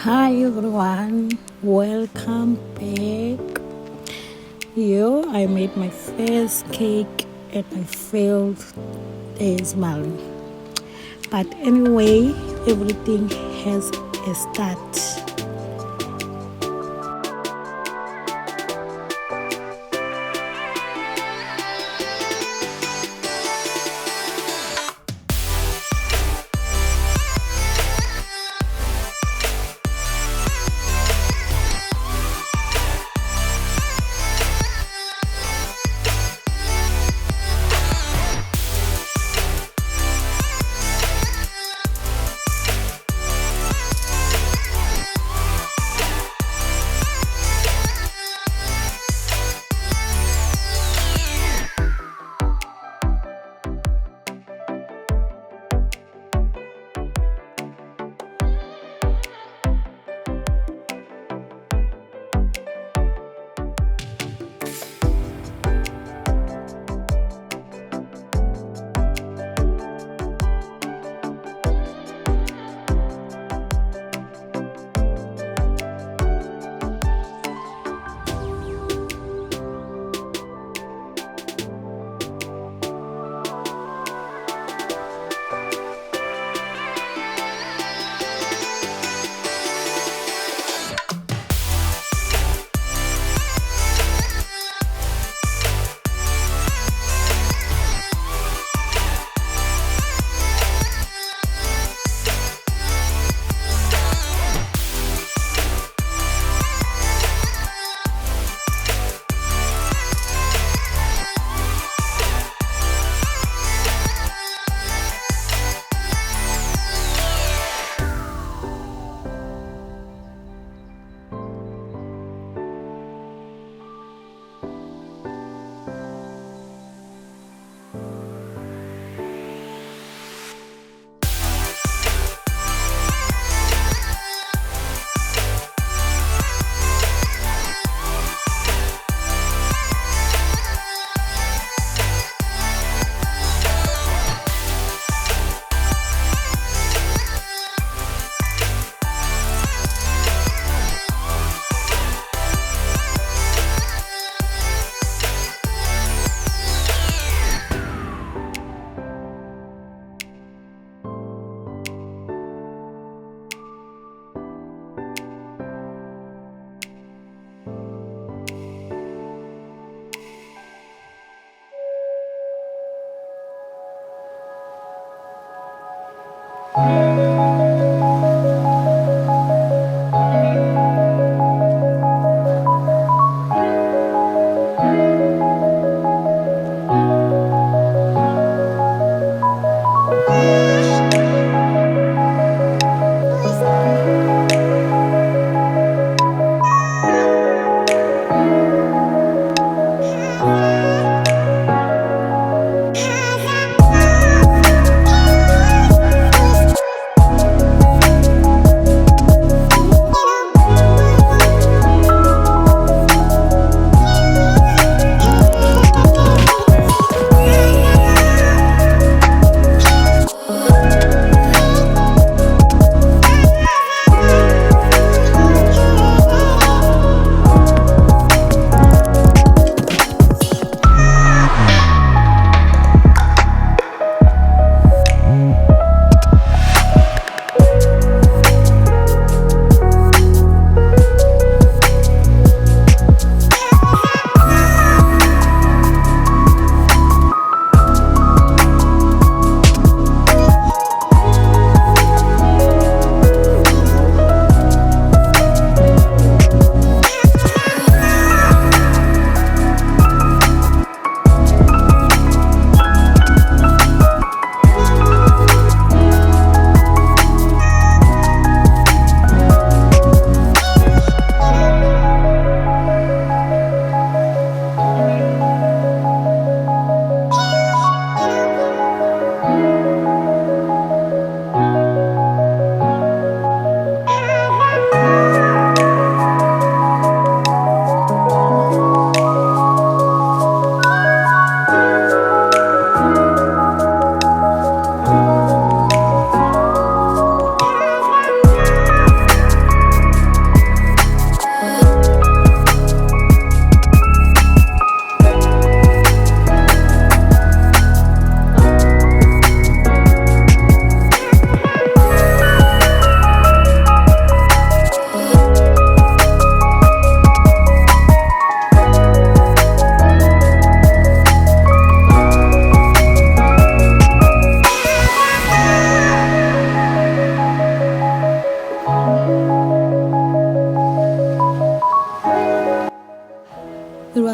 Hi everyone, welcome back. I made my first cake and I failed dismally. But anyway, everything has a start.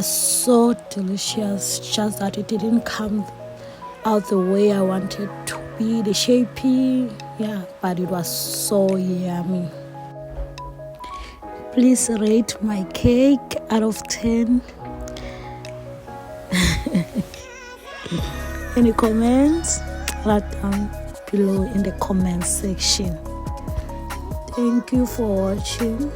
was so delicious, just that it didn't come out the way I wanted to be, the shapey, yeah, but it was so yummy. Please rate my cake out of 10. Any comments? Write down below in the comment section. Thank you for watching.